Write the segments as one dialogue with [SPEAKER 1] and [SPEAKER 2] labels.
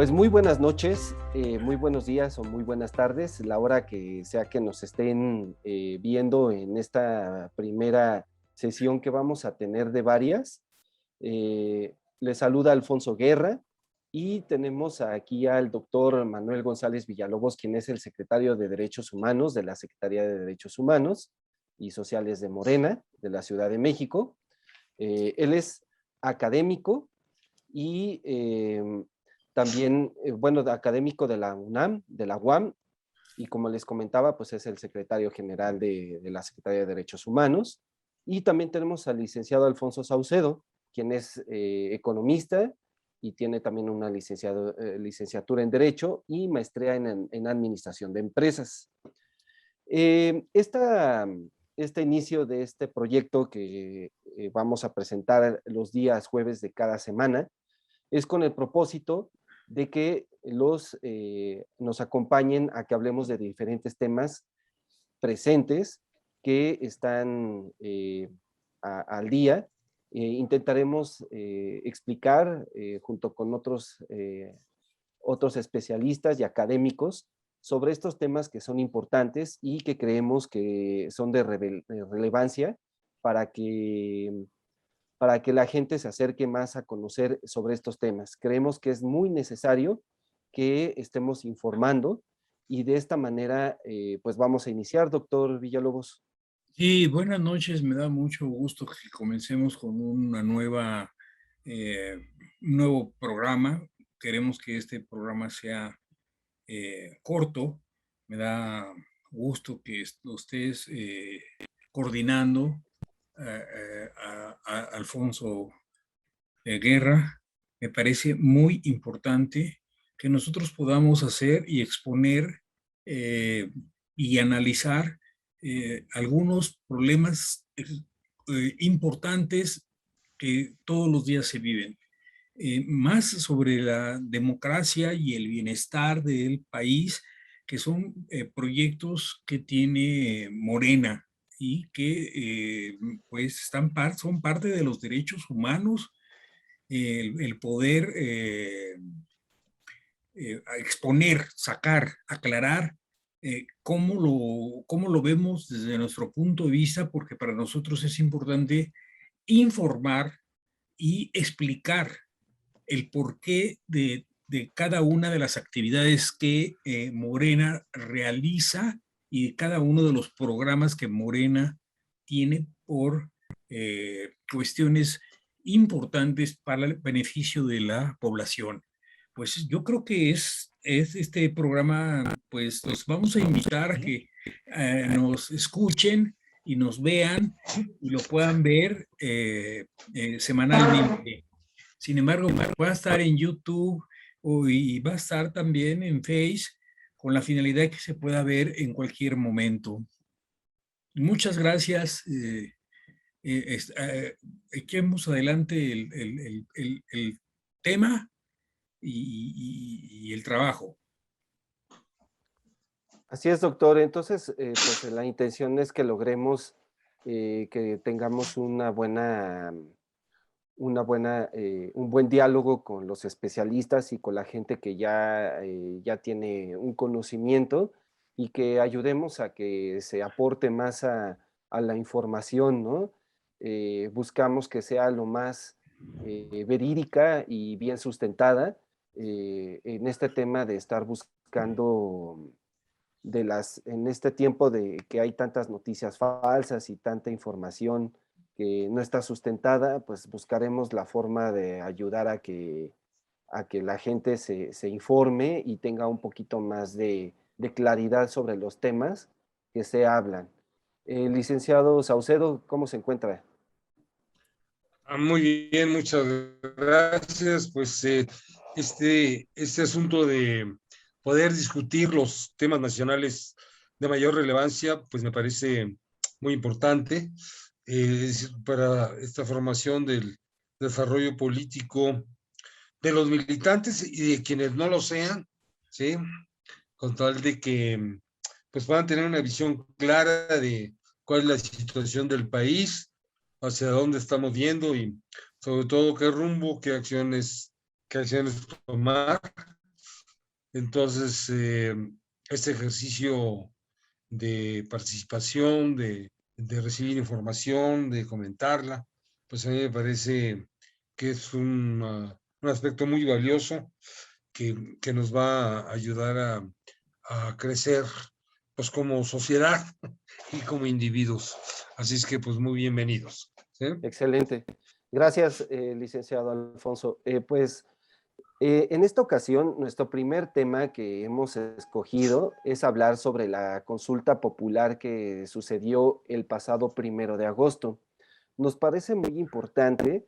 [SPEAKER 1] Pues muy buenas noches, muy buenos días o muy buenas tardes, la hora que sea que nos estén viendo en esta primera sesión que vamos a tener de varias. Les saluda Alfonso Guerra y tenemos aquí al doctor Manuel González Villalobos, quien es el secretario de Derechos Humanos de la Secretaría de Derechos Humanos y Sociales de Morena, de la Ciudad de México. Él es académico y también, bueno, académico de la UNAM, de la UAM, y como les comentaba, pues es el secretario general de la Secretaría de Derechos Humanos. Y también tenemos al licenciado Alfonso Saucedo, quien es economista y tiene también una licenciatura en Derecho y maestría en Administración de Empresas. Este inicio de este proyecto que vamos a presentar los días jueves de cada semana es con el propósito de que nos acompañen a que hablemos de diferentes temas presentes que están al día. Intentaremos explicar junto con otros especialistas y académicos sobre estos temas que son importantes y que creemos que son de relevancia para que la gente se acerque más a conocer sobre estos temas. Creemos que es muy necesario que estemos informando y de esta manera, pues vamos a iniciar, doctor Villalobos.
[SPEAKER 2] Sí, buenas noches. Me da mucho gusto que comencemos con un nuevo programa. Queremos que este programa sea corto. Me da gusto que lo estés coordinando, a Alfonso Guerra. Me parece muy importante que nosotros podamos hacer y exponer y analizar algunos problemas importantes que todos los días se viven. Más sobre la democracia y el bienestar del país, que son proyectos que tiene Morena y que pues son parte de los derechos humanos, el poder exponer, sacar, aclarar cómo lo vemos desde nuestro punto de vista, porque para nosotros es importante informar y explicar el porqué de cada una de las actividades que Morena realiza y de cada uno de los programas que Morena tiene por cuestiones importantes para el beneficio de la población. Pues yo creo que es este programa, pues los vamos a invitar a que nos escuchen y nos vean y lo puedan ver semanalmente. Sin embargo, va a estar en YouTube y va a estar también en Face con la finalidad de que se pueda ver en cualquier momento. Muchas gracias. Echemos adelante el tema y el trabajo.
[SPEAKER 1] Así es, doctor. Entonces, pues la intención es que logremos que tengamos un buen diálogo con los especialistas y con la gente que ya tiene un conocimiento y que ayudemos a que se aporte más a la información, ¿no? Buscamos que sea lo más verídica y bien sustentada en este tema de estar buscando en este tiempo de que hay tantas noticias falsas y tanta información que no está sustentada, pues buscaremos la forma de ayudar a que la gente se informe y tenga un poquito más de claridad sobre los temas que se hablan. Licenciado Saucedo, ¿cómo se encuentra?
[SPEAKER 3] Muy bien, muchas gracias. Pues este asunto de poder discutir los temas nacionales de mayor relevancia, pues me parece muy importante para esta formación del desarrollo político de los militantes y de quienes no lo sean, ¿sí? Con tal de que pues puedan tener una visión clara de cuál es la situación del país, hacia dónde estamos viendo y sobre todo qué rumbo, qué acciones tomar, Entonces, este ejercicio de participación, de recibir información, de comentarla, pues a mí me parece que es un aspecto muy valioso que nos va a ayudar a crecer pues como sociedad y como individuos. Así es que pues muy bienvenidos. ¿Sí?
[SPEAKER 1] Excelente. Gracias, licenciado Alfonso. En esta ocasión, nuestro primer tema que hemos escogido es hablar sobre la consulta popular que sucedió el pasado 1 de agosto. Nos parece muy importante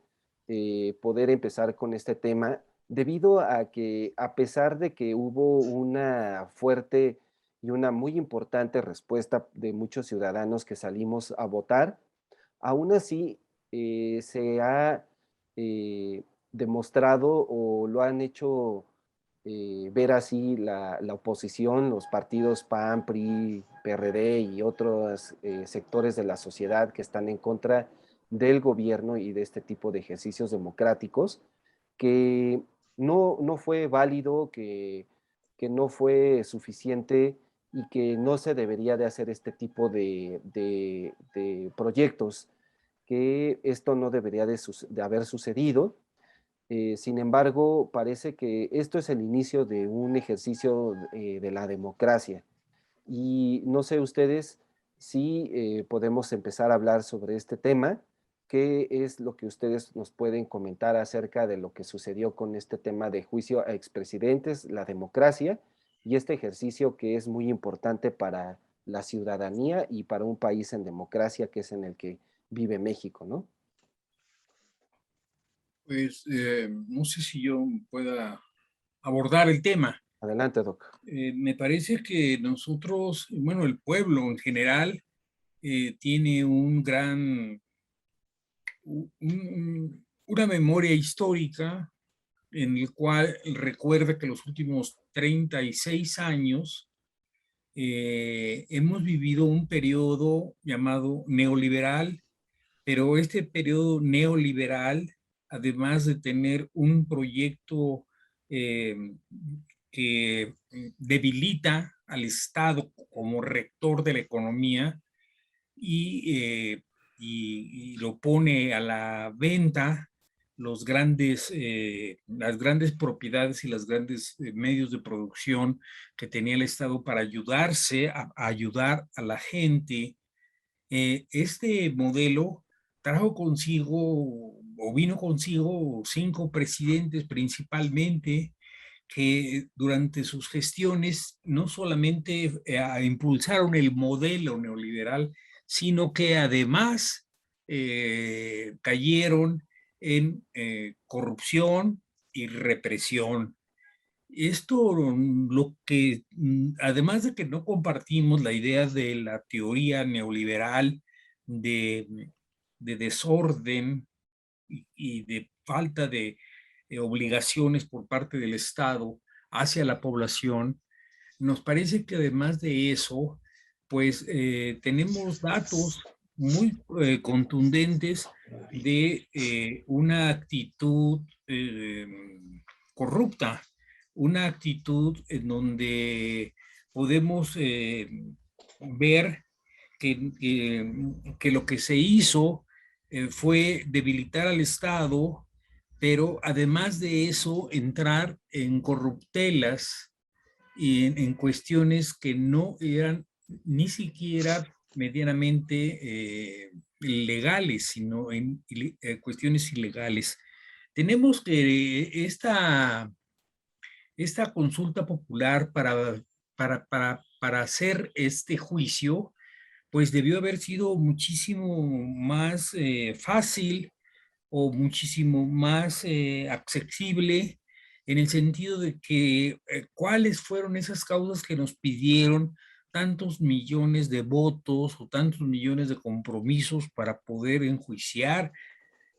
[SPEAKER 1] poder empezar con este tema debido a que a pesar de que hubo una fuerte y una muy importante respuesta de muchos ciudadanos que salimos a votar, aún así se ha eh, demostrado o lo han hecho ver así la oposición, los partidos PAN, PRI, PRD y otros sectores de la sociedad que están en contra del gobierno y de este tipo de ejercicios democráticos, que no fue válido, que no fue suficiente y que no se debería de hacer este tipo de proyectos, que esto no debería de haber sucedido. Sin embargo, parece que esto es el inicio de un ejercicio de la democracia. Y no sé ustedes si podemos empezar a hablar sobre este tema. ¿Qué es lo que ustedes nos pueden comentar acerca de lo que sucedió con este tema de juicio a expresidentes, la democracia y este ejercicio que es muy importante para la ciudadanía y para un país en democracia que es en el que vive México, ¿no?
[SPEAKER 2] Pues no sé si yo pueda abordar el tema.
[SPEAKER 1] Adelante, Doc.
[SPEAKER 2] Me parece que nosotros, bueno, el pueblo en general tiene una memoria histórica en el cual recuerda que los últimos 36 años hemos vivido un periodo llamado neoliberal, pero este periodo neoliberal, además de tener un proyecto eh, que debilita al Estado como rector de la economía y lo pone a la venta las grandes propiedades y los grandes medios de producción que tenía el Estado para a ayudar a la gente. Este modelo trajo consigo o vino consigo 5 presidentes principalmente que durante sus gestiones no solamente impulsaron el modelo neoliberal, sino que además cayeron en corrupción y represión. Esto, lo que, además de que no compartimos la idea de la teoría neoliberal de, de desorden y de falta de obligaciones por parte del Estado hacia la población, nos parece que además de eso, pues tenemos datos muy contundentes de una actitud corrupta, una actitud en donde podemos ver que lo que se hizo fue debilitar al Estado, pero además de eso, entrar en corruptelas y en cuestiones que no eran ni siquiera medianamente legales, sino en cuestiones ilegales. Tenemos que esta consulta popular para hacer este juicio, pues debió haber sido muchísimo más fácil o muchísimo más accesible en el sentido de que cuáles fueron esas causas que nos pidieron tantos millones de votos o tantos millones de compromisos para poder enjuiciar.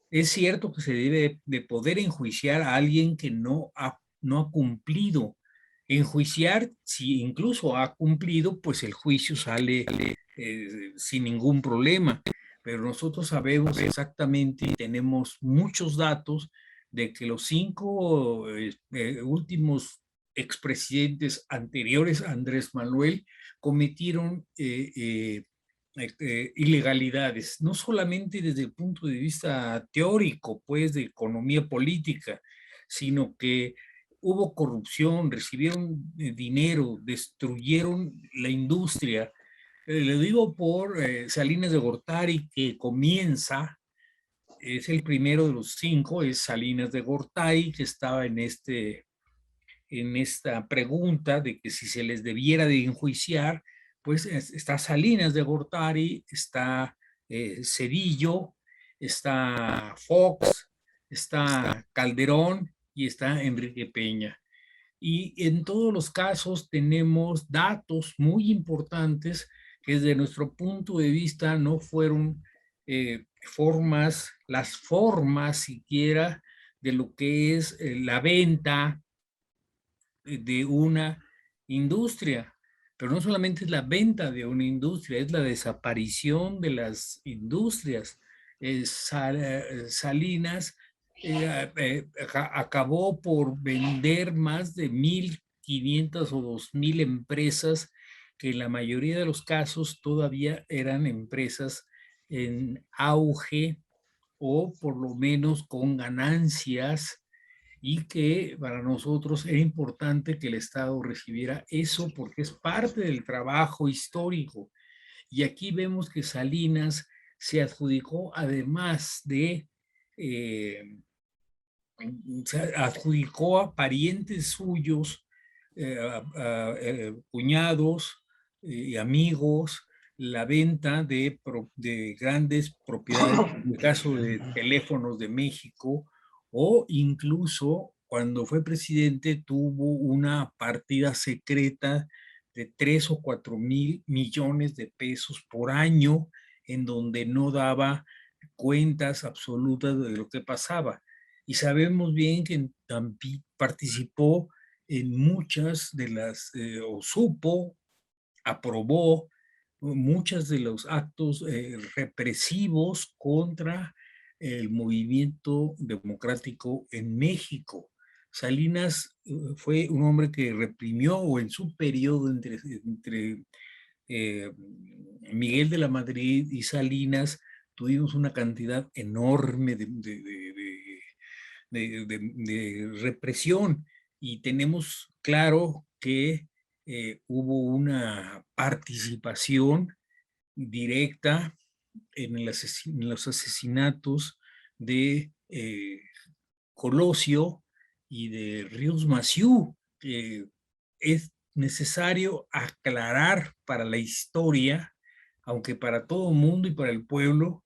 [SPEAKER 2] Es cierto que se debe de poder enjuiciar a alguien que no ha cumplido. Enjuiciar, si incluso ha cumplido, pues el juicio sale sin ningún problema. Pero nosotros sabemos exactamente, tenemos muchos datos de que los 5 últimos expresidentes anteriores a Andrés Manuel cometieron ilegalidades, no solamente desde el punto de vista teórico, pues de economía política, sino que hubo corrupción, recibieron dinero, destruyeron la industria. Le digo por Salinas de Gortari, que comienza, es el primero de los 5, es Salinas de Gortari, que estaba en esta pregunta de que si se les debiera de enjuiciar, pues está Salinas de Gortari, está Cedillo, está Fox, está Calderón y está Enrique Peña. Y en todos los casos tenemos datos muy importantes que desde nuestro punto de vista no fueron las formas siquiera de lo que es la venta de una industria. Pero no solamente es la venta de una industria, es la desaparición de las industrias. Salinas acabó por vender más de 1,500 o 2,000 empresas que en la mayoría de los casos todavía eran empresas en auge o por lo menos con ganancias, y que para nosotros era importante que el Estado recibiera eso porque es parte del trabajo histórico. Y aquí vemos que Salinas se adjudicó, además de, se adjudicó a parientes suyos, cuñados y amigos, la venta de grandes propiedades, en el caso de Teléfonos de México, o incluso cuando fue presidente tuvo una partida secreta de 3 o 4 mil millones de pesos por año, en donde no daba cuentas absolutas de lo que pasaba. Y sabemos bien que participó en muchas de las, o supo, aprobó muchos de los actos represivos contra el movimiento democrático en México. Salinas fue un hombre que reprimió, o en su periodo entre Miguel de la Madrid y Salinas, tuvimos una cantidad enorme de represión, y tenemos claro que hubo una participación directa en los asesinatos de Colosio y de Ríos Massieu. Es necesario aclarar para la historia, aunque para todo el mundo y para el pueblo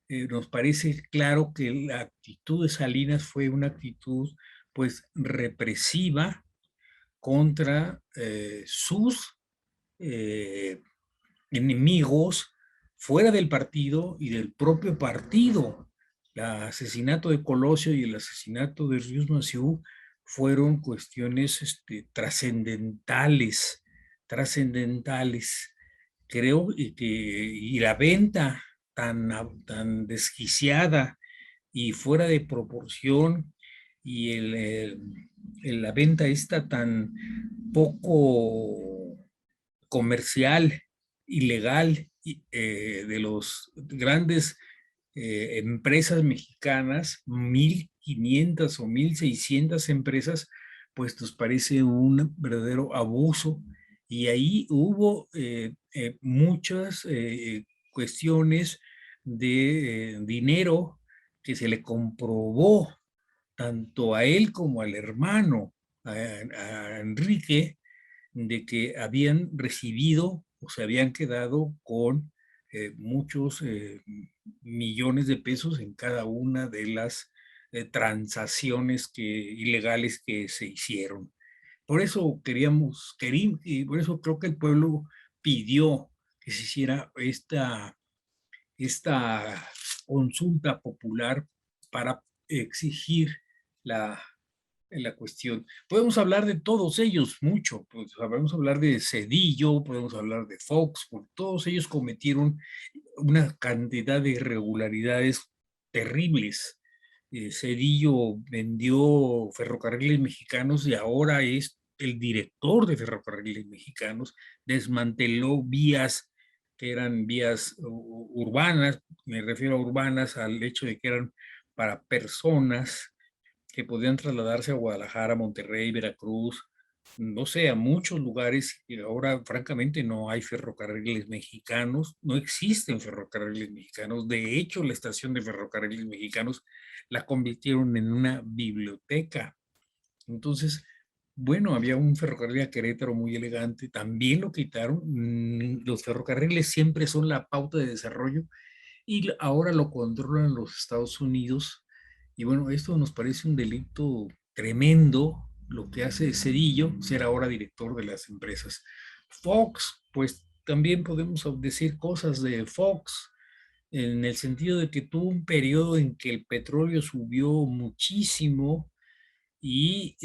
[SPEAKER 2] nos parece claro que la actitud de Salinas fue una actitud pues represiva contra sus enemigos fuera del partido y del propio partido. El asesinato de Colosio y el asesinato de Ríos Massieu fueron cuestiones trascendentales. Creo y la venta tan desquiciada y fuera de proporción, y la venta esta tan poco comercial, ilegal, de los grandes empresas mexicanas, 1,500 o 1,600 empresas, pues nos parece un verdadero abuso. Y ahí hubo muchas cuestiones de dinero que se le comprobó tanto a él como al hermano, a Enrique, de que habían recibido o se habían quedado con muchos millones de pesos en cada una de las transacciones ilegales que se hicieron. Por eso y por eso creo que el pueblo pidió que se hiciera esta consulta popular para exigir la cuestión. Podemos hablar de todos ellos mucho, pues podemos hablar de Cedillo, podemos hablar de Fox, porque todos ellos cometieron una cantidad de irregularidades terribles. Cedillo vendió Ferrocarriles Mexicanos y ahora es el director de Ferrocarriles Mexicanos, desmanteló vías que eran vías urbanas, me refiero a urbanas al hecho de que eran para personas que podían trasladarse a Guadalajara, Monterrey, Veracruz, no sé, a muchos lugares. Y ahora, francamente, no hay ferrocarriles mexicanos, no existen ferrocarriles mexicanos. De hecho, la estación de ferrocarriles mexicanos la convirtieron en una biblioteca. Entonces, bueno, había un ferrocarril a Querétaro muy elegante, también lo quitaron. Los ferrocarriles siempre son la pauta de desarrollo y ahora lo controlan los Estados Unidos. Y bueno, esto nos parece un delito tremendo, lo que hace Cedillo, ser ahora director de las empresas. Fox, pues también podemos decir cosas de Fox, en el sentido de que tuvo un periodo en que el petróleo subió muchísimo y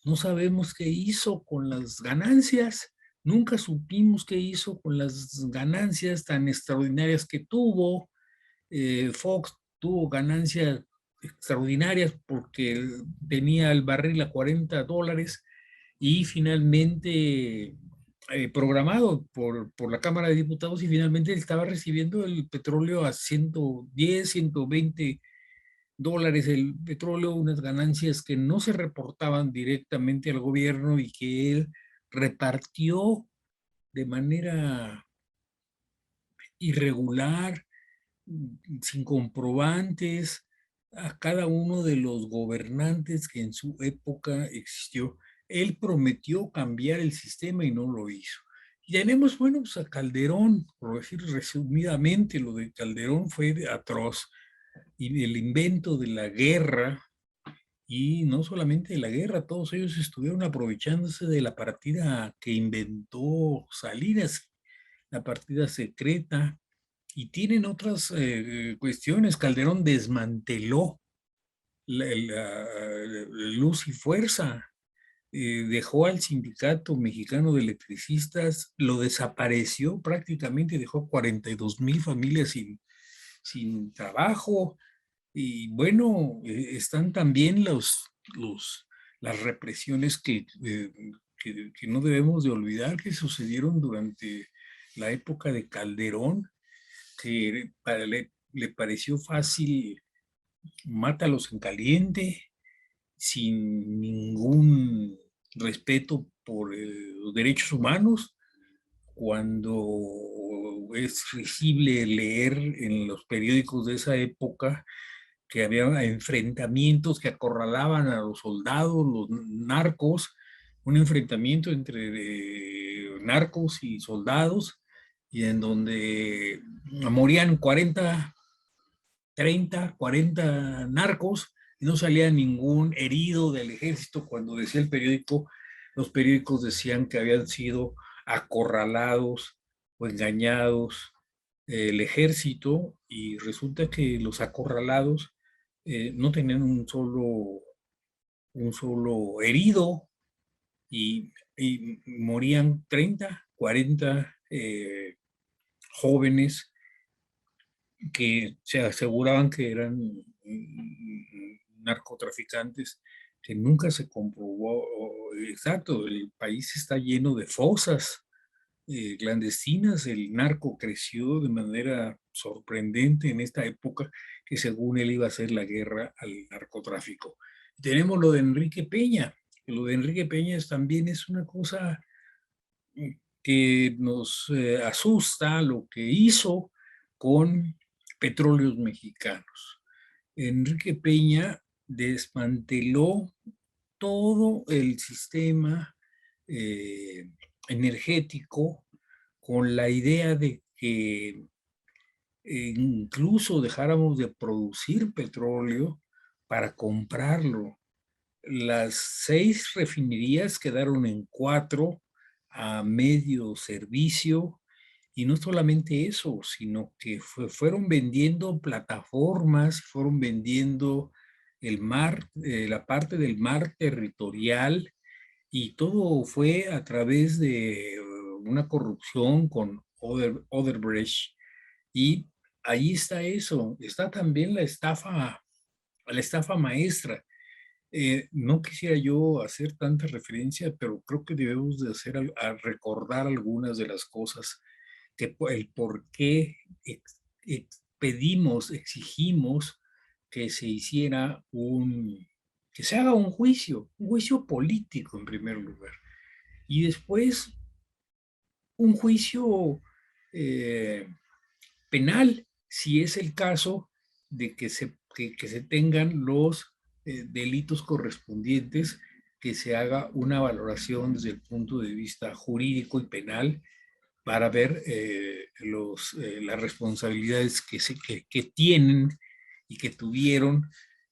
[SPEAKER 2] no sabemos qué hizo con las ganancias. Nunca supimos qué hizo con las ganancias tan extraordinarias que tuvo. Fox tuvo ganancias extraordinarias porque tenía el barril a $40 y finalmente programado por la Cámara de Diputados, y finalmente estaba recibiendo el petróleo a 110, $120 el petróleo, unas ganancias que no se reportaban directamente al gobierno y que él repartió de manera irregular, sin comprobantes, a cada uno de los gobernantes que en su época existió. Él prometió cambiar el sistema y no lo hizo. Y tenemos, bueno, pues a Calderón, por decir resumidamente, lo de Calderón fue atroz. Y el invento de la guerra, y no solamente de la guerra, todos ellos estuvieron aprovechándose de la partida que inventó Salinas, la partida secreta, y tienen otras cuestiones. Calderón desmanteló Luz y Fuerza, dejó al Sindicato Mexicano de Electricistas, lo desapareció prácticamente, dejó 42,000 familias sin trabajo. Y bueno, están también las represiones que no debemos de olvidar que sucedieron durante la época de Calderón, que le pareció fácil, mátalos en caliente, sin ningún respeto por los derechos humanos, cuando es visible leer en los periódicos de esa época que había enfrentamientos que acorralaban a los soldados, los narcos, un enfrentamiento entre narcos y soldados, y en donde morían 40 narcos, y no salía ningún herido del ejército. Cuando decía el periódico, los periódicos decían que habían sido acorralados o engañados el ejército, y resulta que los acorralados no tenían un solo herido, y morían 30, 40 jóvenes que se aseguraban que eran narcotraficantes, que nunca se comprobó. Exacto, el país está lleno de fosas clandestinas. El narco creció de manera sorprendente en esta época, que según él iba a ser la guerra al narcotráfico. Tenemos lo de Enrique Peña, que lo de Enrique Peña también es una cosa que nos asusta, lo que hizo con Petróleos Mexicanos. Enrique Peña desmanteló todo el sistema eh, energético con la idea de que incluso dejáramos de producir petróleo para comprarlo. Las 6 refinerías quedaron en 4 a medio servicio, y no solamente eso, sino que fueron vendiendo plataformas, fueron vendiendo el mar, la parte del mar territorial, y todo fue a través de una corrupción con Odebrecht. Y ahí está eso, está también la estafa maestra. No quisiera yo hacer tanta referencia, pero creo que debemos de hacer a recordar algunas de las cosas el por qué pedimos, exigimos que se hiciera que se haga un juicio político en primer lugar, y después un juicio eh, penal, si es el caso de que se tengan los delitos correspondientes, que se haga una valoración desde el punto de vista jurídico y penal para ver las responsabilidades que tienen y que tuvieron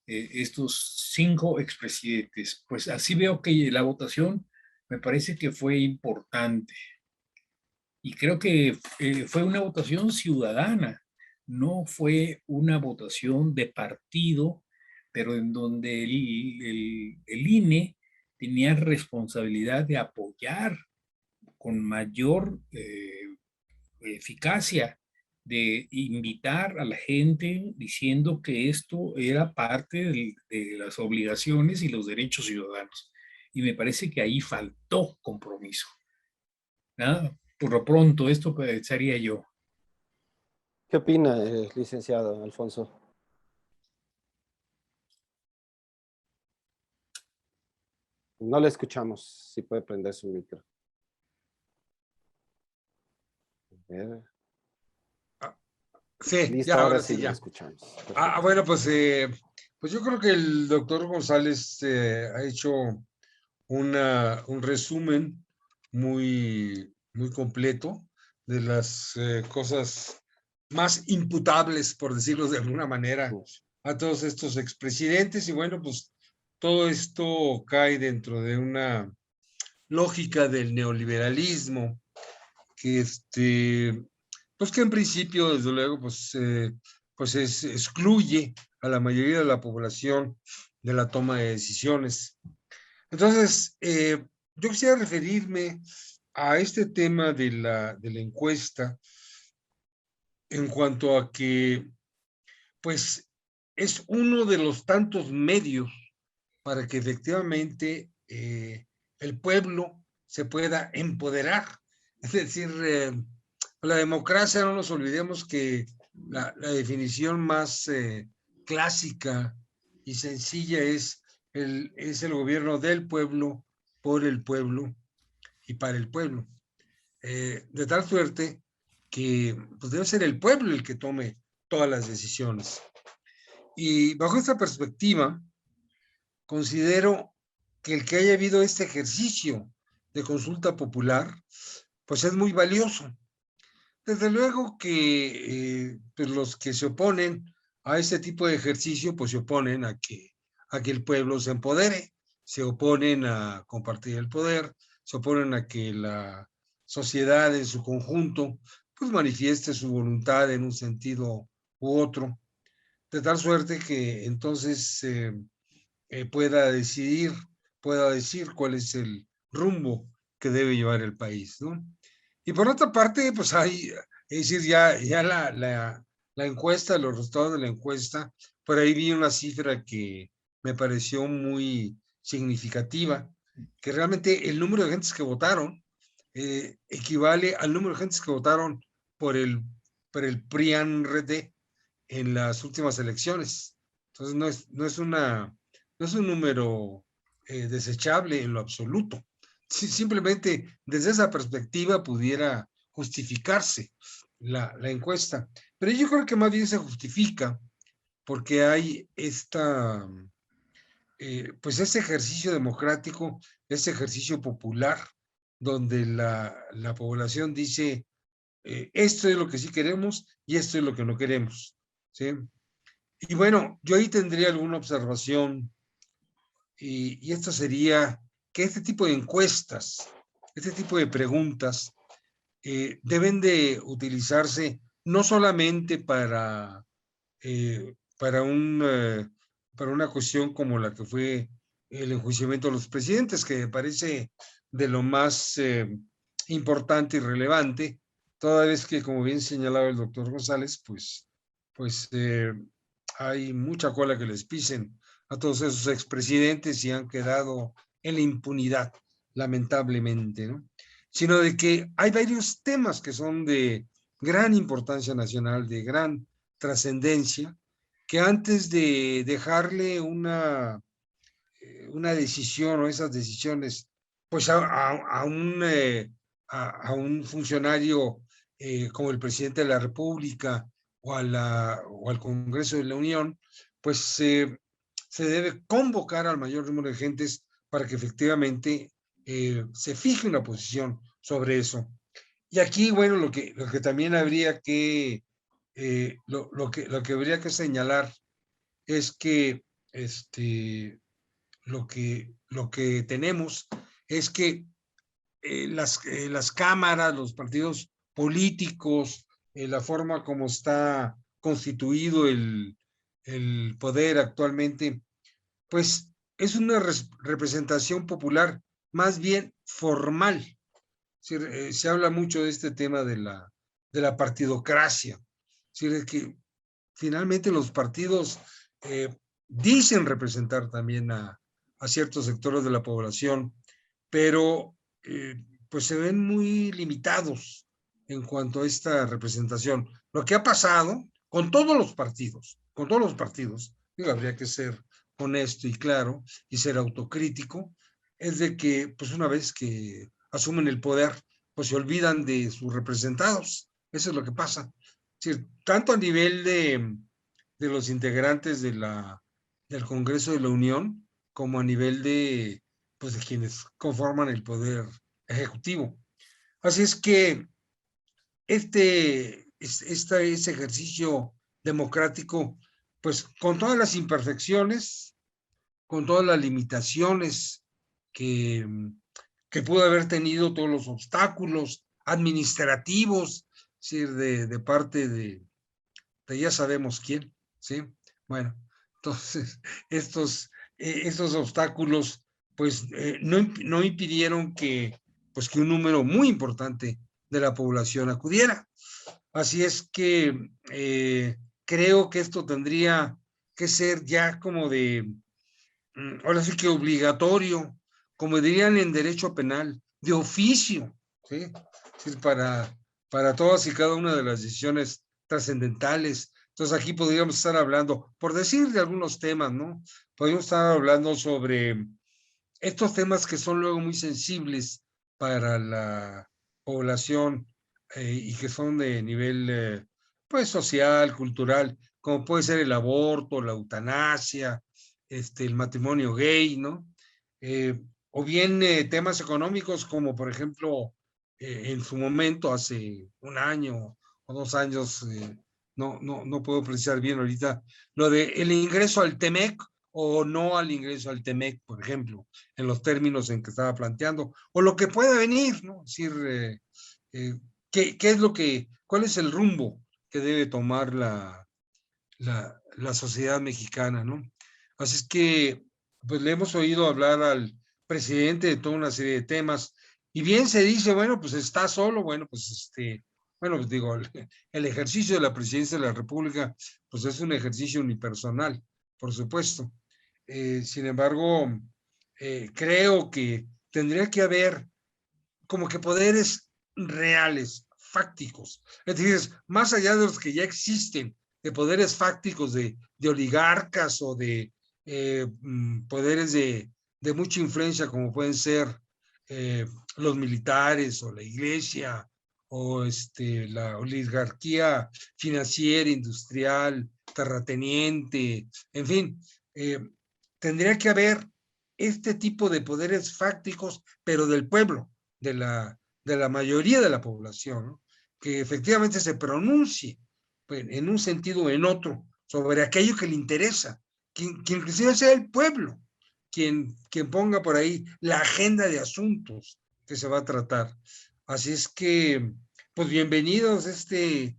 [SPEAKER 2] estos 5 expresidentes. Pues así veo que la votación me parece que fue importante y creo que fue una votación ciudadana, no fue una votación de partido, pero en donde el INE tenía responsabilidad de apoyar con mayor eficacia, de invitar a la gente diciendo que esto era parte de las obligaciones y los derechos ciudadanos. Y me parece que ahí faltó compromiso. ¿Ah? Por lo pronto, esto pensaría yo.
[SPEAKER 1] ¿Qué opina, licenciado Alfonso? No le escuchamos, si puede prender su micro. A ver.
[SPEAKER 3] Sí,
[SPEAKER 1] Listo,
[SPEAKER 3] ya,
[SPEAKER 1] ahora
[SPEAKER 3] ahora
[SPEAKER 1] sí
[SPEAKER 3] sí,
[SPEAKER 1] lo
[SPEAKER 3] ya.
[SPEAKER 1] escuchamos.
[SPEAKER 3] Bueno, pues yo creo que el doctor González ha hecho un resumen muy completo de las cosas más imputables, por decirlo de alguna manera, a todos estos expresidentes. Y bueno, pues todo esto cae dentro de una lógica del neoliberalismo que pues que en principio, desde luego, pues excluye a la mayoría de la población de la toma de decisiones. Entonces, yo quisiera referirme a este tema de la encuesta en cuanto a que, pues, es uno de los tantos medios para que efectivamente el pueblo se pueda empoderar. Es decir, la democracia, no nos olvidemos que la definición más clásica y sencilla es el gobierno del pueblo, por el pueblo y para el pueblo. De tal suerte que pues, debe ser el pueblo el que tome todas las decisiones. Y bajo esta perspectiva, considero que el que haya habido este ejercicio de consulta popular, pues es muy valioso. Desde luego que pues los que se oponen a este tipo de ejercicio, pues se oponen a que el pueblo se empodere, se oponen a compartir el poder, se oponen a que la sociedad en su conjunto pues manifieste su voluntad en un sentido u otro, de tal suerte que entonces pueda decir cuál es el rumbo que debe llevar el país, ¿no? Y por otra parte, pues hay, es decir, ya la encuesta, los resultados de la encuesta, por ahí vi una cifra que me pareció muy significativa, que realmente el número de gentes que votaron equivale al número de gentes que votaron por el PRIAN-RD en las últimas elecciones. Entonces no es un número desechable en lo absoluto. Simplemente desde esa perspectiva pudiera justificarse la encuesta. Pero yo creo que más bien se justifica porque hay pues ese ejercicio democrático, ese ejercicio popular, donde la población dice, esto es lo que sí queremos y esto es lo que no queremos, ¿sí? Y bueno, yo ahí tendría alguna observación y esto sería que este tipo de encuestas, este tipo de preguntas deben de utilizarse no solamente para una cuestión como la que fue el enjuiciamiento de los presidentes, que me parece de lo más importante y relevante, toda vez que, como bien señalaba el doctor González, pues hay mucha cola que les pisen a todos esos expresidentes y han quedado en la impunidad, lamentablemente, ¿no? Sino de que hay varios temas que son de gran importancia nacional, de gran trascendencia, que antes de dejarle una decisión o esas decisiones, pues a un funcionario como el presidente de la República o al Congreso de la Unión, pues se debe convocar al mayor número de gentes para que efectivamente se fije una posición sobre eso. Y aquí, bueno, lo que también habría que, lo que habría que señalar es que lo que tenemos es que las cámaras, los partidos políticos, la forma como está constituido el poder actualmente, pues es una representación popular más bien formal. Se habla mucho de este tema de la partidocracia. Es decir, que finalmente los partidos dicen representar también a ciertos sectores de la población, pero pues se ven muy limitados en cuanto a esta representación. Lo que ha pasado con todos los partidos, digo, habría que ser honesto y claro y ser autocrítico, es de que pues una vez que asumen el poder, pues se olvidan de sus representados. Eso es lo que pasa. Es decir, tanto a nivel de los integrantes del Congreso de la Unión, como a nivel pues, de quienes conforman el poder ejecutivo. Así es que ese ejercicio democrático, pues con todas las imperfecciones, con todas las limitaciones que, que pudo haber tenido, todos los obstáculos administrativos, es decir, de parte de ya sabemos quién, ¿sí? Bueno, entonces, estos obstáculos, pues, no impidieron pues, que un número muy importante de la población acudiera. Así es que creo que esto tendría que ser ya como ahora sí que obligatorio, como dirían en derecho penal, de oficio, ¿sí? Sí, para todas y cada una de las decisiones trascendentales. Entonces aquí podríamos estar hablando, por decir de algunos temas, ¿no? Podríamos estar hablando sobre estos temas que son luego muy sensibles para la población y que son de nivel, pues, social, cultural, como puede ser el aborto, la eutanasia, el matrimonio gay, ¿no? O bien temas económicos como, por ejemplo, en su momento, hace un año o 2 años, no puedo precisar bien ahorita, lo de el ingreso al TEMEC o no al ingreso al TEMEC, por ejemplo, en los términos en que estaba planteando, o lo que pueda venir, ¿no? Es decir, ¿qué es cuál es el rumbo que debe tomar la sociedad mexicana, ¿no? Así es que, pues le hemos oído hablar al presidente de toda una serie de temas, y bien se dice, bueno, pues está solo, bueno, pues bueno, pues digo, el ejercicio de la presidencia de la República, pues es un ejercicio unipersonal, por supuesto. Sin embargo, creo que tendría que haber como que poderes reales, fácticos. Es decir, más allá de los que ya existen, de poderes fácticos de oligarcas o de poderes de mucha influencia, como pueden ser los militares o la iglesia o la oligarquía financiera, industrial, terrateniente, en fin, tendría que haber este tipo de poderes fácticos, pero del pueblo, de la mayoría de la población, ¿no? Que efectivamente se pronuncie pues, en un sentido o en otro sobre aquello que le interesa, que inclusive sea el pueblo quien ponga por ahí la agenda de asuntos que se va a tratar. Así es que, pues bienvenidos este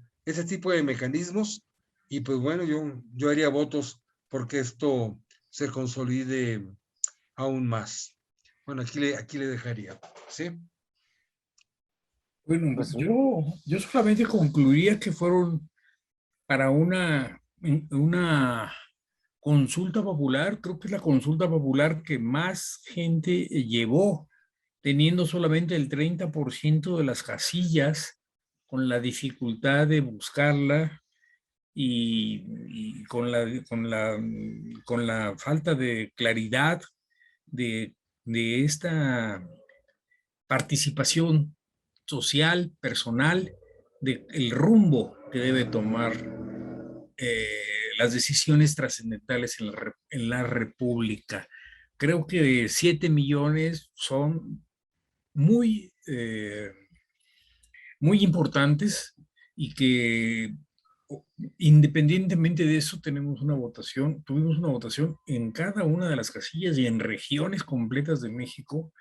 [SPEAKER 3] tipo de mecanismos y pues bueno, yo haría votos porque esto se consolide aún más. Bueno, aquí le dejaría, ¿sí?
[SPEAKER 2] Bueno,
[SPEAKER 1] Pues
[SPEAKER 2] yo solamente concluiría que fueron para una consulta popular, creo que es la consulta popular que más gente llevó, teniendo solamente el 30% de las casillas, con la dificultad de buscarla y con la falta de claridad de esta participación social, personal, del rumbo que debe tomar las decisiones trascendentales en la República. Creo que 7 millones son muy, muy importantes y que independientemente de eso tuvimos una votación en cada una de las casillas y en regiones completas de México,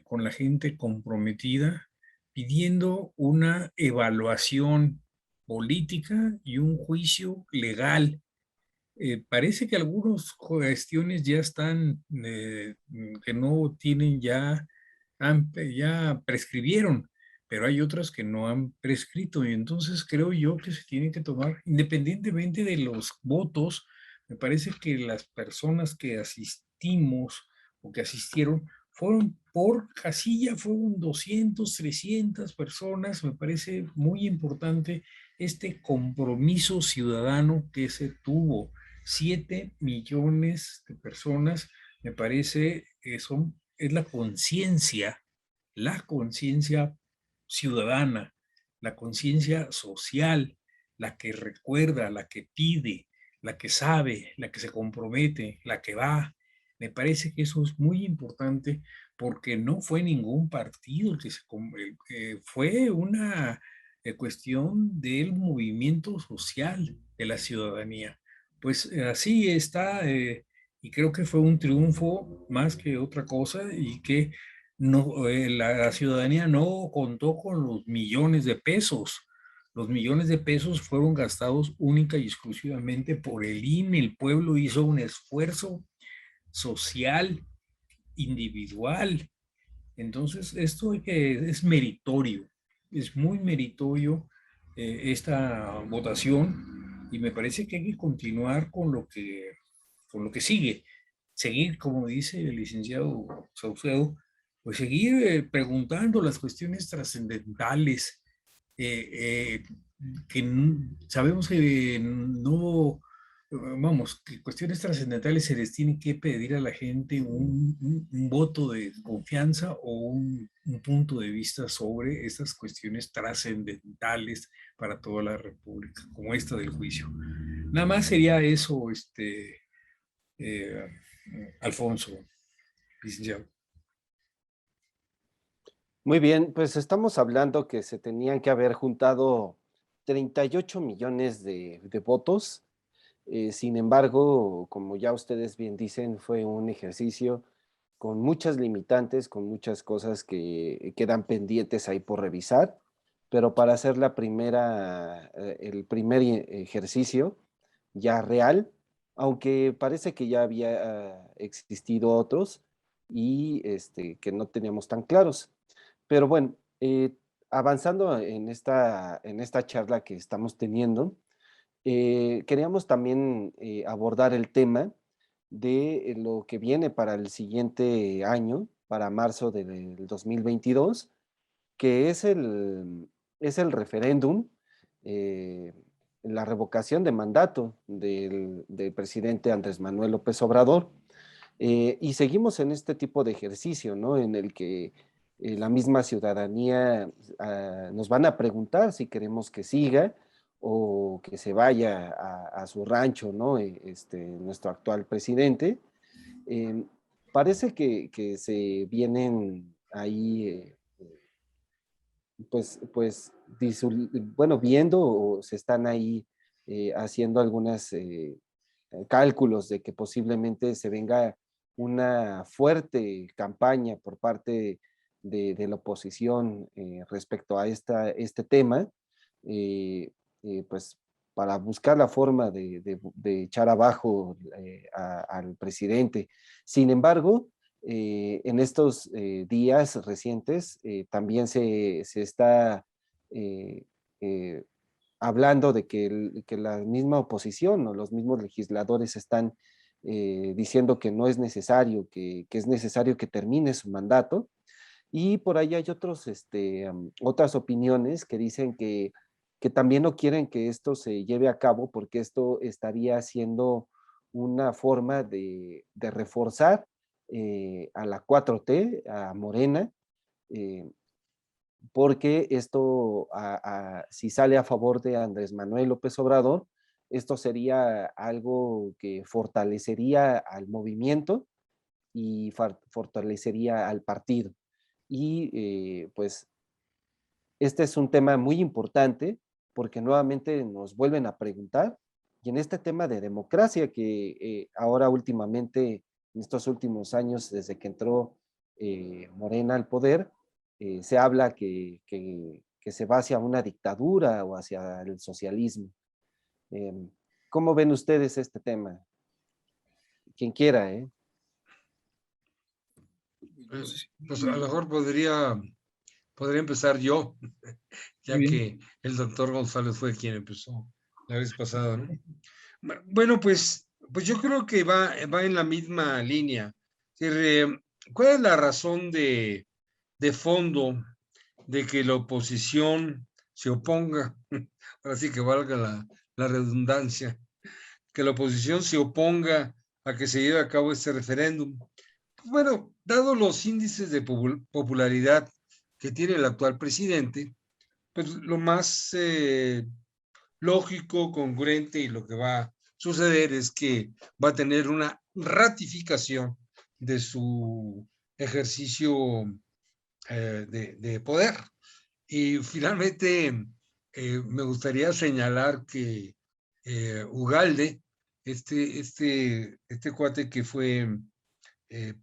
[SPEAKER 2] con la gente comprometida, pidiendo una evaluación política y un juicio legal. Parece que algunas cuestiones ya están, que no tienen ya prescribieron, pero hay otras que no han prescrito y entonces creo yo que se tiene que tomar, independientemente de los votos, me parece que las personas que asistimos o que asistieron fueron por casilla, fueron 200, 300 personas, me parece muy importante este compromiso ciudadano que se tuvo. 7 millones de personas, me parece que es la conciencia ciudadana, la conciencia social, la que recuerda, la que pide, la que sabe, la que se compromete, la que va. Me parece que eso es muy importante porque no fue ningún partido el que fue una cuestión del movimiento social de la ciudadanía. Pues así está, y creo que fue un triunfo más que otra cosa y que no, la ciudadanía no contó con los millones de pesos. Los millones de pesos fueron gastados única y exclusivamente por el INE. El pueblo hizo un esfuerzo social, individual. Entonces, esto es meritorio, es muy meritorio esta votación y me parece que hay que continuar con lo que sigue. Seguir, como dice el licenciado Saucedo, pues seguir preguntando las cuestiones trascendentales, eh, sabemos que no, vamos, que cuestiones trascendentales se les tiene que pedir a la gente un voto de confianza o un punto de vista sobre estas cuestiones trascendentales para toda la República, como esta del juicio. Nada más sería eso, eh, Alfonso, licenciado.
[SPEAKER 1] Muy bien, pues estamos hablando que se tenían que haber juntado 38 millones de votos. Sin embargo, como ya ustedes bien dicen, fue un ejercicio con muchas limitantes, con muchas cosas que quedan pendientes ahí por revisar, pero para hacer el primer ejercicio ya real, aunque parece que ya había existido otros y que no teníamos tan claros. Pero bueno, avanzando en esta charla que estamos teniendo, queríamos también abordar el tema de lo que viene para el siguiente año, para marzo del 2022, que es el referéndum, eh, la revocación de mandato del presidente Andrés Manuel López Obrador. Y seguimos en este tipo de ejercicio, ¿no? En el que la misma ciudadanía nos van a preguntar si queremos que siga o que se vaya a su rancho, ¿no? Nuestro actual presidente. Eh, Parece que se vienen ahí, bueno, viendo o se están ahí haciendo algunas cálculos de que posiblemente se venga una fuerte campaña por parte de la oposición respecto a este tema, eh, pues para buscar la forma de echar abajo al presidente. Sin embargo, en estos días recientes también se está eh, eh, hablando de que la misma oposición o los mismos legisladores están diciendo que no es necesario, que es necesario que termine su mandato. Y por ahí hay otras opiniones que dicen que también no quieren que esto se lleve a cabo porque esto estaría siendo una forma de reforzar a la 4T, a Morena, eh, porque esto, si sale a favor de Andrés Manuel López Obrador, esto sería algo que fortalecería al movimiento y fortalecería al partido. Y pues este es un tema muy importante porque nuevamente nos vuelven a preguntar, y en este tema de democracia que ahora últimamente, en estos últimos años, desde que entró Morena al poder, se habla que se va hacia una dictadura o hacia el socialismo. ¿Cómo ven ustedes este tema? Quien quiera, ¿eh?
[SPEAKER 3] Pues a lo mejor podría empezar yo,
[SPEAKER 2] Muy
[SPEAKER 3] ya
[SPEAKER 2] bien.
[SPEAKER 3] que el doctor González fue quien empezó la vez pasada, ¿no? Bueno, pues yo creo que va en la misma línea. ¿Cuál es la razón de fondo de que la oposición se oponga? Ahora sí que valga la redundancia, que la oposición se oponga a que se lleve a cabo este referéndum. Bueno, dado los índices de popularidad que tiene el actual presidente, pues lo más lógico, congruente y lo que va a suceder es que va a tener una ratificación de su ejercicio de poder. Y finalmente, me gustaría señalar que Ugalde, este cuate que fue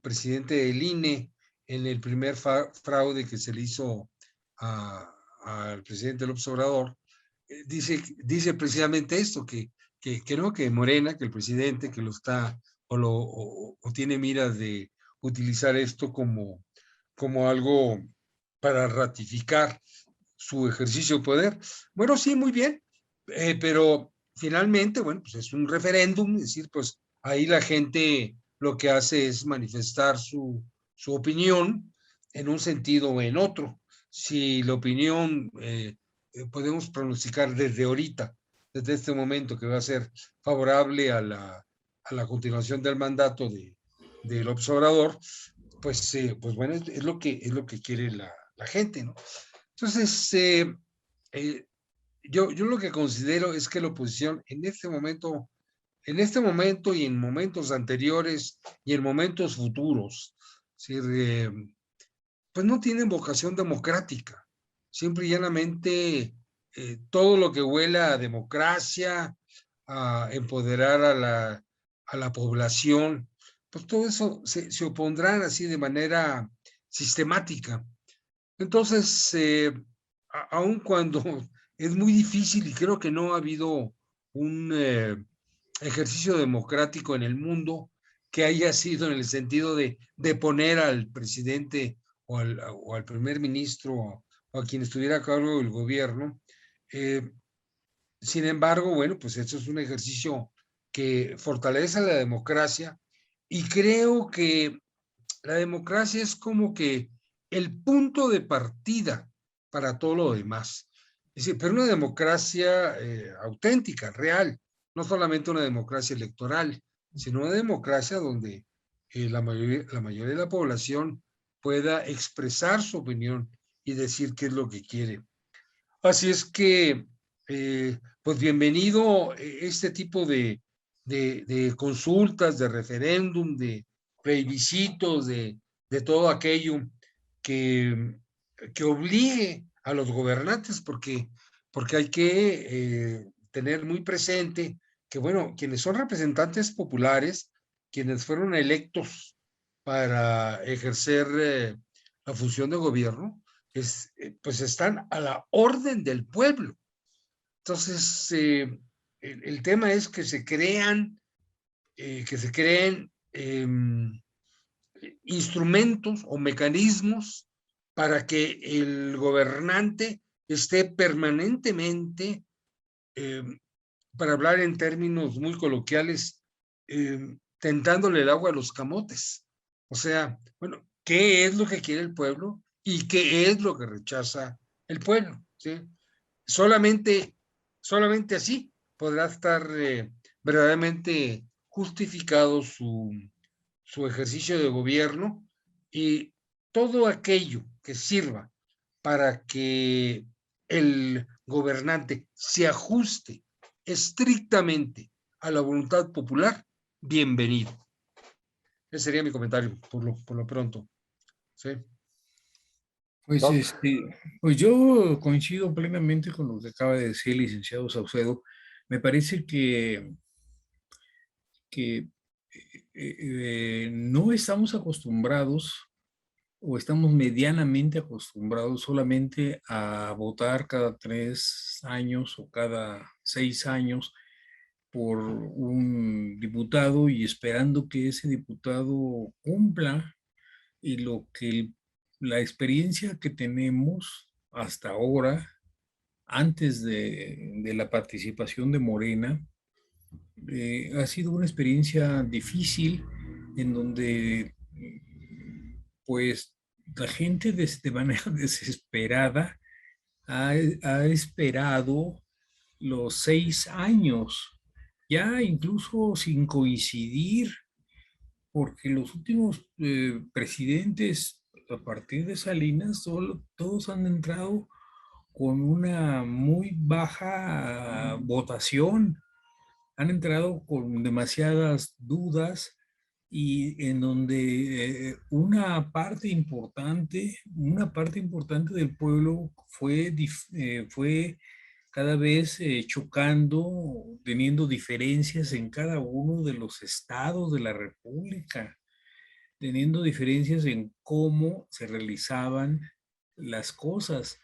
[SPEAKER 3] presidente del INE en el primer fraude que se le hizo al presidente López Obrador, dice precisamente esto, que no, que Morena, que el presidente que lo está o tiene miras de utilizar esto como algo para ratificar su ejercicio de poder. Bueno, sí, muy bien, pero finalmente, bueno, pues es un referéndum, es decir, pues ahí la gente lo que hace es manifestar su opinión en un sentido o en otro. Si la opinión podemos pronosticar desde ahorita, desde este momento, que va a ser favorable a la continuación del mandato del observador, pues bueno, es lo que quiere la gente, ¿no? Entonces, yo lo que considero es que la oposición en este momento y en momentos anteriores y en momentos futuros, ¿sí? Pues no tienen vocación democrática. Simple y llanamente, todo lo que huela a democracia, a empoderar a la población, pues todo eso se opondrán así de manera sistemática. Entonces, aun cuando es muy difícil y creo que no ha habido un ejercicio democrático en el mundo que haya sido en el sentido de poner al presidente o al primer ministro o a quien estuviera a cargo del gobierno. Eh, Sin embargo, bueno, pues esto es un ejercicio que fortalece la democracia y creo que la democracia es como que el punto de partida para todo lo demás. Es decir, pero una democracia auténtica, real, no solamente una democracia electoral, sino una democracia donde la mayoría de la población pueda expresar su opinión y decir qué es lo que quiere. Así es que, pues bienvenido este tipo de consultas, de referéndum, de plebiscitos, de todo aquello que, que obligue a los gobernantes, porque hay que tener muy presente que, bueno, quienes son representantes populares, quienes fueron electos para ejercer la función de gobierno, pues están a la orden del pueblo. Entonces, el tema es que se creen instrumentos o mecanismos para que el gobernante esté permanentemente eh, para hablar en términos muy coloquiales, tentándole el agua a los camotes. O sea, bueno, ¿qué es lo que quiere el pueblo y qué es lo que rechaza el pueblo? ¿Sí? Solamente, solamente así podrá estar verdaderamente justificado su ejercicio de gobierno, y todo aquello que sirva para que el gobernante se ajuste estrictamente a la voluntad popular, bienvenido. Ese sería mi comentario por lo pronto. ¿Sí?
[SPEAKER 2] Pues,
[SPEAKER 1] Doc,
[SPEAKER 2] pues yo coincido plenamente con lo que acaba de decir el licenciado Saucedo. Me parece que no estamos acostumbrados o estamos medianamente acostumbrados solamente a votar cada 3 años o cada 6 años por un diputado y esperando que ese diputado cumpla y la experiencia que tenemos hasta ahora, antes de la participación de Morena, ha sido una experiencia difícil en donde pues la gente de manera desesperada ha esperado los 6 años, ya incluso sin coincidir, porque los últimos presidentes a partir de Salinas, todos han entrado con una muy baja votación, han entrado con demasiadas dudas y en donde una parte importante del pueblo fue cada vez chocando, teniendo diferencias en cada uno de los estados de la República, teniendo diferencias en cómo se realizaban las cosas.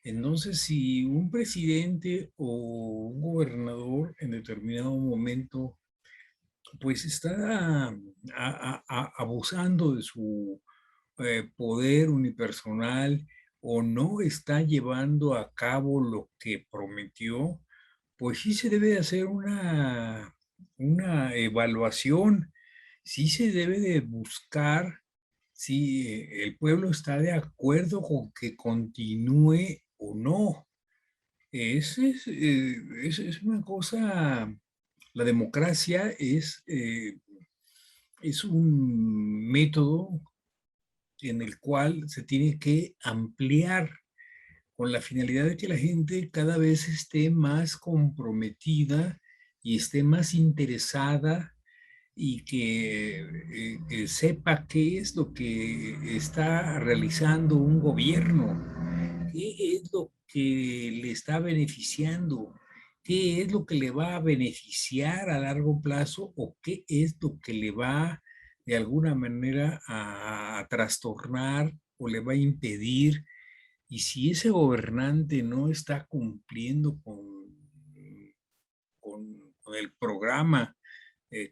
[SPEAKER 2] Entonces, si un presidente o un gobernador en determinado momento, pues está abusando de su poder unipersonal o no está llevando a cabo lo que prometió, pues sí se debe de hacer una evaluación, sí se debe de buscar si el pueblo está de acuerdo con que continúe o no. Es una cosa, la democracia es un método en el cual se tiene que ampliar con la finalidad de que la gente cada vez esté más comprometida y esté más interesada y que sepa qué es lo que está realizando un gobierno, qué es lo que le está beneficiando, qué es lo que le va a beneficiar a largo plazo o qué es lo que le va de alguna manera a trastornar o le va a impedir. Y si ese gobernante no está cumpliendo con el programa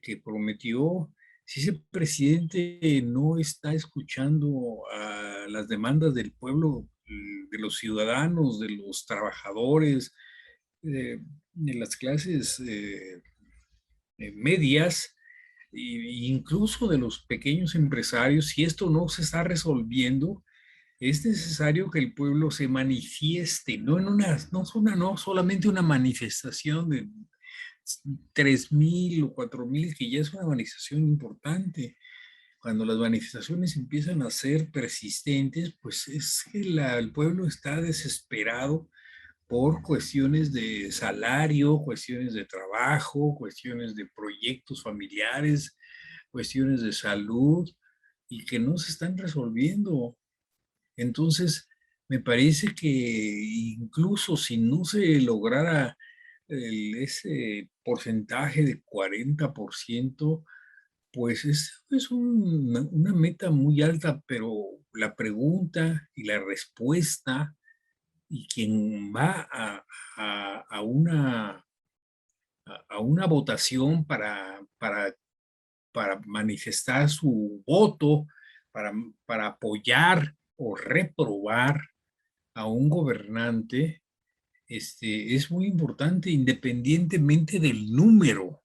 [SPEAKER 2] que prometió, si ese presidente no está escuchando a las demandas del pueblo, de los ciudadanos, de los trabajadores, de las clases medias, e incluso de los pequeños empresarios, si esto no se está resolviendo, es necesario que el pueblo se manifieste, no solamente una manifestación de 3,000 o 4,000, que ya es una manifestación importante. Cuando las manifestaciones empiezan a ser persistentes, pues es que el pueblo está desesperado por cuestiones de salario, cuestiones de trabajo, cuestiones de proyectos familiares, cuestiones de salud, y que no se están resolviendo. Entonces, me parece que incluso si no se lograra ese porcentaje de 40%, pues es una meta muy alta, pero la pregunta y la respuesta y quien va a una votación para manifestar su voto, para, para apoyar o reprobar a un gobernante, es muy importante independientemente del número,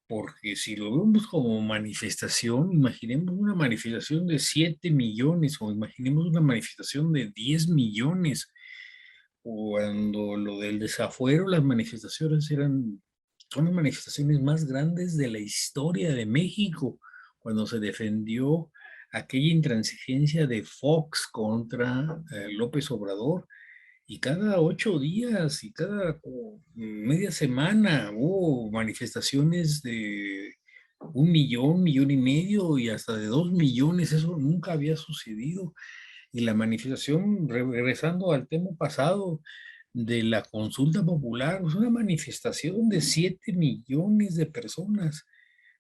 [SPEAKER 2] porque si lo vemos como manifestación, imaginemos una manifestación de 7 millones o imaginemos una manifestación de 10 millones. Cuando lo del desafuero, las manifestaciones son las manifestaciones más grandes de la historia de México, cuando se defendió aquella intransigencia de Fox contra López Obrador. Y cada 8 días y cada media semana hubo manifestaciones de 1 millón, 1,5 millones y hasta de 2 millones. Eso nunca había sucedido. Y la manifestación, regresando al tema pasado de la consulta popular, es una manifestación de 7 millones de personas.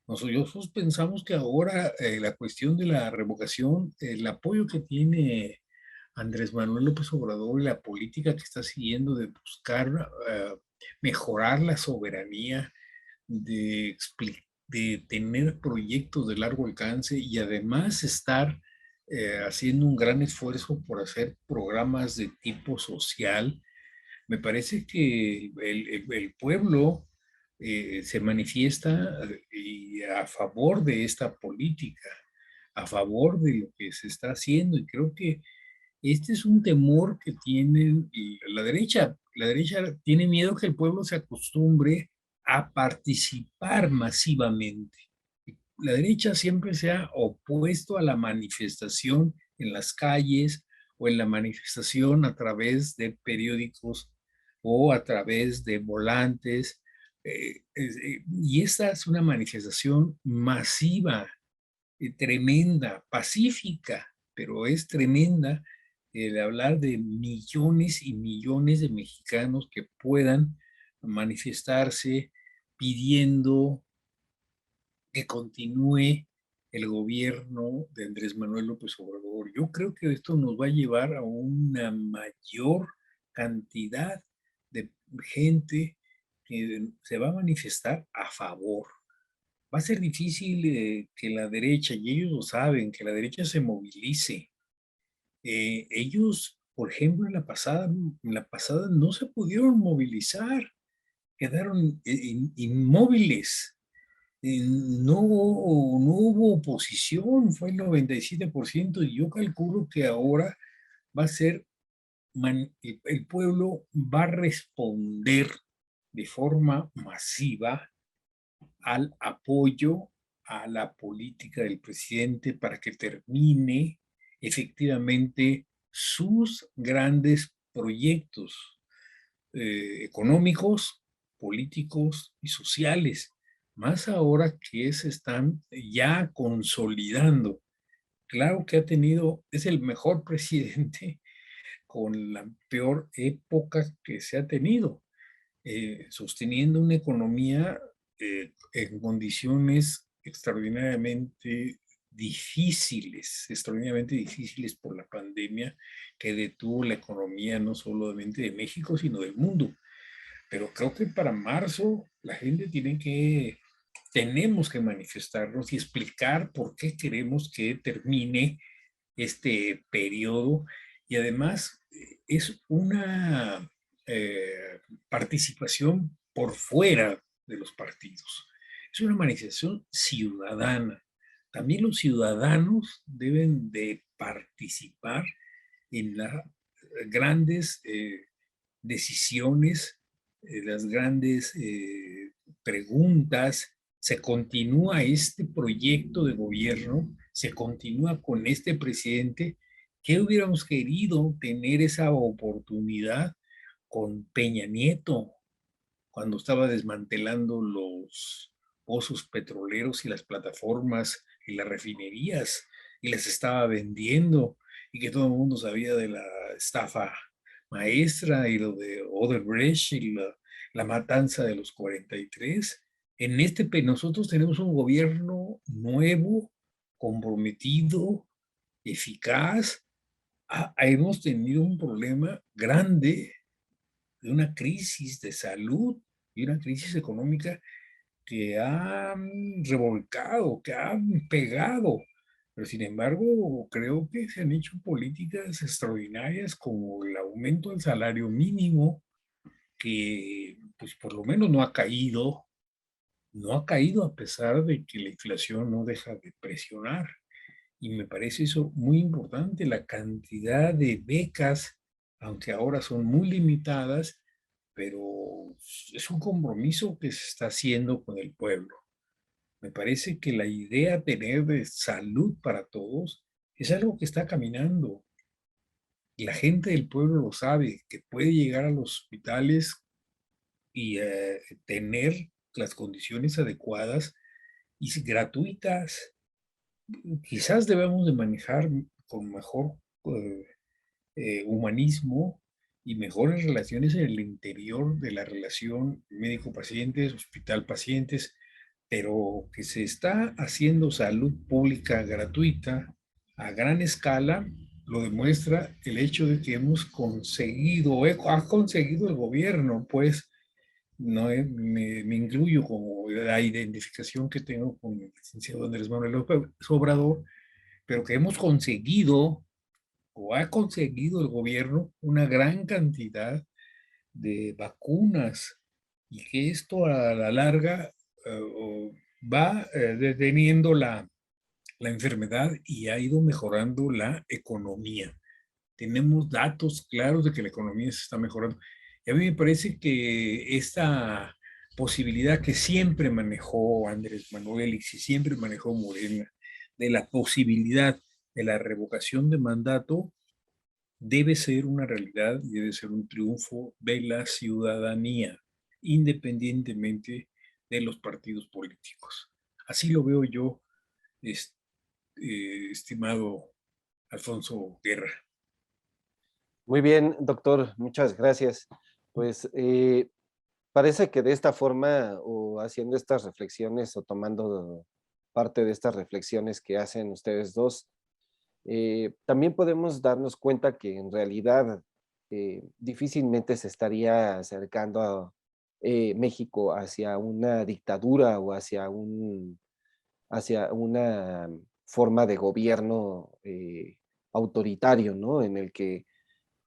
[SPEAKER 2] Nosotros pensamos que ahora la cuestión de la revocación, el apoyo que tiene Andrés Manuel López Obrador y la política que está siguiendo de buscar mejorar la soberanía, de tener proyectos de largo alcance y además estar haciendo un gran esfuerzo por hacer programas de tipo social. Me parece que el pueblo se manifiesta a favor de esta política, a favor de lo que se está haciendo, y creo que este es un temor que tiene la derecha. La derecha tiene miedo que el pueblo se acostumbre a participar masivamente. La derecha siempre se ha opuesto a la manifestación en las calles o en la manifestación a través de periódicos o a través de volantes. Y esta es una manifestación masiva, tremenda, pacífica, pero es tremenda el hablar de millones y millones de mexicanos que puedan manifestarse pidiendo que continúe el gobierno de Andrés Manuel López Obrador. Yo creo que esto nos va a llevar a una mayor cantidad de gente que se va a manifestar a favor. Va a ser difícil que la derecha, y ellos lo saben, que la derecha se movilice. Ellos, por ejemplo, en la pasada no se pudieron movilizar, quedaron inmóviles. No hubo oposición, fue el 97%, y yo calculo que ahora va a ser, el pueblo va a responder de forma masiva al apoyo a la política del presidente para que termine efectivamente sus grandes proyectos económicos, políticos y sociales, más ahora que se están ya consolidando. Claro que es el mejor presidente con la peor época que se ha tenido, sosteniendo una economía en condiciones extraordinariamente difíciles por la pandemia que detuvo la economía no solamente de México, sino del mundo. Pero creo que para marzo la gente tenemos que manifestarnos y explicar por qué queremos que termine este periodo, y además es una participación por fuera de los partidos. Es una manifestación ciudadana. También los ciudadanos deben de participar en las grandes decisiones, las grandes preguntas. Se continúa este proyecto de gobierno, se continúa con este presidente. ¿Qué hubiéramos querido tener esa oportunidad con Peña Nieto cuando estaba desmantelando los pozos petroleros y las plataformas y las refinerías y las estaba vendiendo, y que todo el mundo sabía de la estafa maestra y lo de Odebrecht y la matanza de los 43? Nosotros tenemos un gobierno nuevo, comprometido, eficaz. Hemos tenido un problema grande de una crisis de salud y una crisis económica que han revolcado, que han pegado. Pero sin embargo, creo que se han hecho políticas extraordinarias como el aumento del salario mínimo, que pues por lo menos no ha caído a pesar de que la inflación no deja de presionar. Y me parece eso muy importante, la cantidad de becas, aunque ahora son muy limitadas, pero es un compromiso que se está haciendo con el pueblo. Me parece que la idea de tener de salud para todos es algo que está caminando. La gente del pueblo lo sabe, que puede llegar a los hospitales y tener las condiciones adecuadas y gratuitas. Quizás debemos de manejar con mejor eh, humanismo y mejores relaciones en el interior de la relación médico-pacientes, hospital-pacientes, pero que se está haciendo salud pública gratuita a gran escala, lo demuestra el hecho de que hemos conseguido, ha conseguido el gobierno, pues, no me incluyo como la identificación que tengo con el licenciado Andrés Manuel López Obrador, pero que hemos conseguido o ha conseguido el gobierno una gran cantidad de vacunas y que esto a la larga va deteniendo la enfermedad y ha ido mejorando la economía. Tenemos datos claros de que la economía se está mejorando. Y a mí me parece que esta posibilidad que siempre manejó Andrés Manuel y que siempre manejó Morena, de la posibilidad de la revocación de mandato, debe ser una realidad y debe ser un triunfo de la ciudadanía, independientemente de los partidos políticos. Así lo veo yo, estimado Alfonso Guerra.
[SPEAKER 1] Muy bien, doctor, muchas gracias. Pues parece que de esta forma o haciendo estas reflexiones o tomando parte de estas reflexiones que hacen ustedes dos, también podemos darnos cuenta que en realidad difícilmente se estaría acercando a México hacia una dictadura o hacia una forma de gobierno autoritario, ¿no? En el que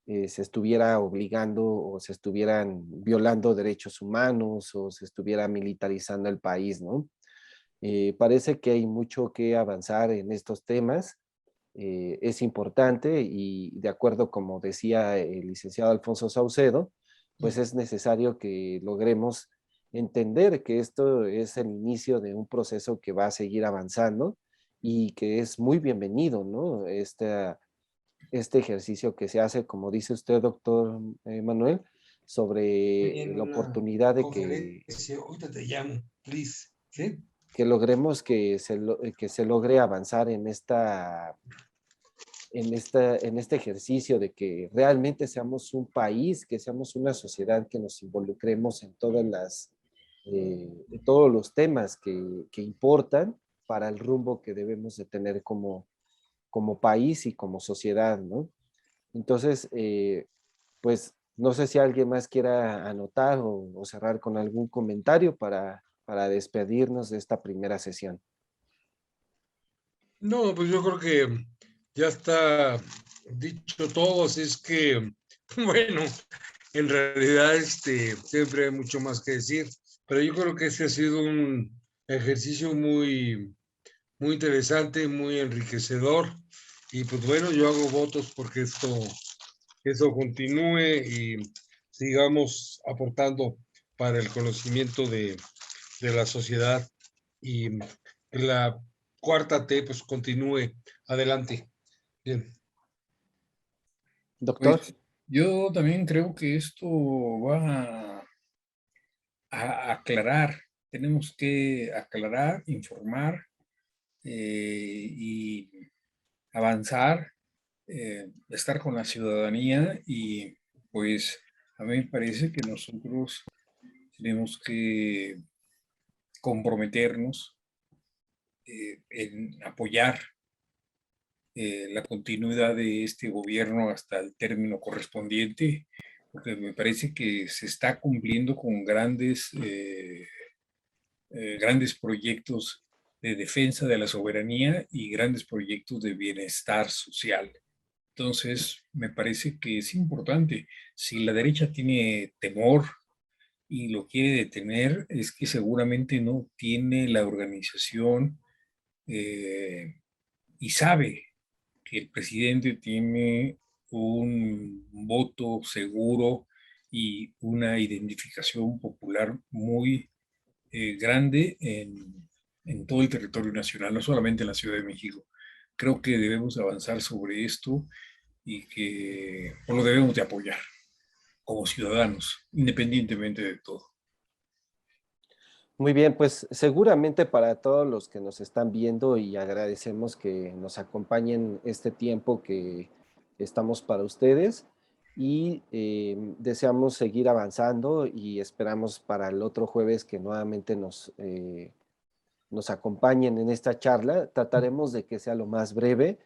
[SPEAKER 1] se estuviera obligando o se estuvieran violando derechos humanos o se estuviera militarizando el país, ¿no? Parece que hay mucho que avanzar en estos temas. Es importante y de acuerdo como decía el licenciado Alfonso Saucedo, pues es necesario que logremos entender que esto es el inicio de un proceso que va a seguir avanzando y que es muy bienvenido, ¿no? Este ejercicio que se hace, como dice usted, doctor Manuel, sobre
[SPEAKER 3] En
[SPEAKER 1] la
[SPEAKER 3] una
[SPEAKER 1] oportunidad de
[SPEAKER 3] conferencia, ahorita te llamo, please, ¿sí?
[SPEAKER 1] que logremos que se logre avanzar en este ejercicio de que realmente seamos un país, que seamos una sociedad que nos involucremos en en todos los temas que importan para el rumbo que debemos de tener como país y como sociedad, ¿no? Entonces, pues no sé si alguien más quiera anotar o cerrar con algún comentario para despedirnos de esta primera sesión.
[SPEAKER 3] No, pues yo creo que ya está dicho todo, así es que, bueno, en realidad siempre hay mucho más que decir, pero yo creo que ese ha sido un ejercicio muy interesante, muy enriquecedor, y pues bueno, yo hago votos porque eso continúe y sigamos aportando para el conocimiento de la sociedad y la cuarta T pues continúe adelante. Bien.
[SPEAKER 1] Doctor,
[SPEAKER 2] Pues yo también creo que esto va a aclarar, tenemos que aclarar, informar y avanzar, estar con la ciudadanía y pues a mí me parece que nosotros tenemos que comprometernos en apoyar la continuidad de este gobierno hasta el término correspondiente, porque me parece que se está cumpliendo con grandes proyectos de defensa de la soberanía y grandes proyectos de bienestar social. Entonces, me parece que es importante. Si la derecha tiene temor y lo quiere detener es que seguramente no tiene la organización y sabe que el presidente tiene un voto seguro y una identificación popular muy grande en todo el territorio nacional, no solamente en la Ciudad de México. Creo que debemos avanzar sobre esto y que lo debemos de apoyar como ciudadanos, independientemente de todo.
[SPEAKER 1] Muy bien, pues seguramente para todos los que nos están viendo y agradecemos que nos acompañen este tiempo que estamos para ustedes y deseamos seguir avanzando y esperamos para el otro jueves que nuevamente nos acompañen en esta charla. Trataremos de que sea lo más breve,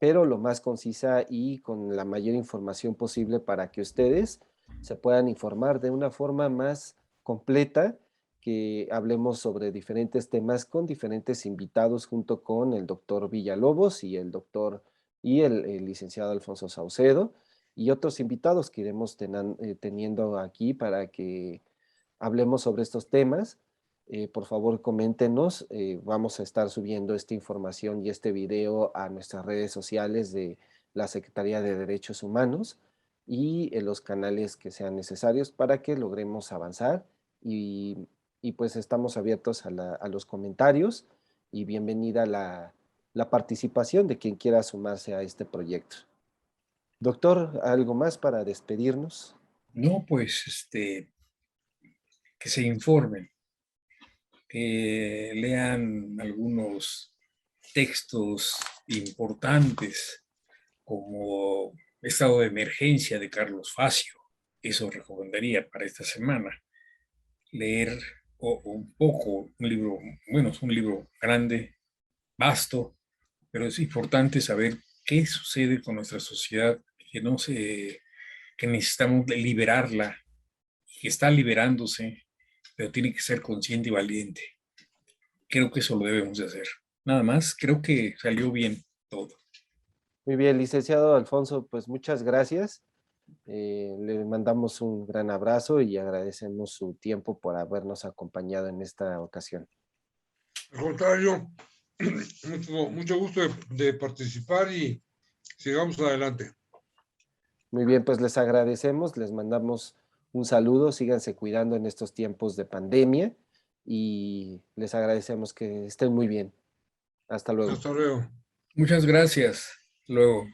[SPEAKER 1] pero lo más concisa y con la mayor información posible para que ustedes se puedan informar de una forma más completa, que hablemos sobre diferentes temas con diferentes invitados junto con el doctor Villalobos y el licenciado Alfonso Saucedo y otros invitados que iremos teniendo aquí para que hablemos sobre estos temas. Por favor, coméntenos. Vamos a estar subiendo esta información y este video a nuestras redes sociales de la Secretaría de Derechos Humanos y en los canales que sean necesarios para que logremos avanzar y pues estamos abiertos a los comentarios y bienvenida la participación de quien quiera sumarse a este proyecto. Doctor, ¿algo más para despedirnos?
[SPEAKER 2] No, pues que se informen, que lean algunos textos importantes como Estado de Emergencia de Carlos Facio. Eso recomendaría para esta semana. Leer un poco, un libro, bueno, es un libro grande, vasto, pero es importante saber qué sucede con nuestra sociedad, que no se, que necesitamos liberarla, que está liberándose, pero tiene que ser consciente y valiente. Creo que eso lo debemos de hacer. Nada más, creo que salió bien todo.
[SPEAKER 1] Muy bien, licenciado Alfonso, pues muchas gracias. Le mandamos un gran abrazo y agradecemos su tiempo por habernos acompañado en esta ocasión.
[SPEAKER 3] Al contrario, mucho gusto de participar y sigamos adelante.
[SPEAKER 1] Muy bien, pues les agradecemos, les mandamos un saludo, síganse cuidando en estos tiempos de pandemia y les agradecemos que estén muy bien. Hasta luego.
[SPEAKER 3] Hasta luego.
[SPEAKER 2] Muchas gracias. Luego.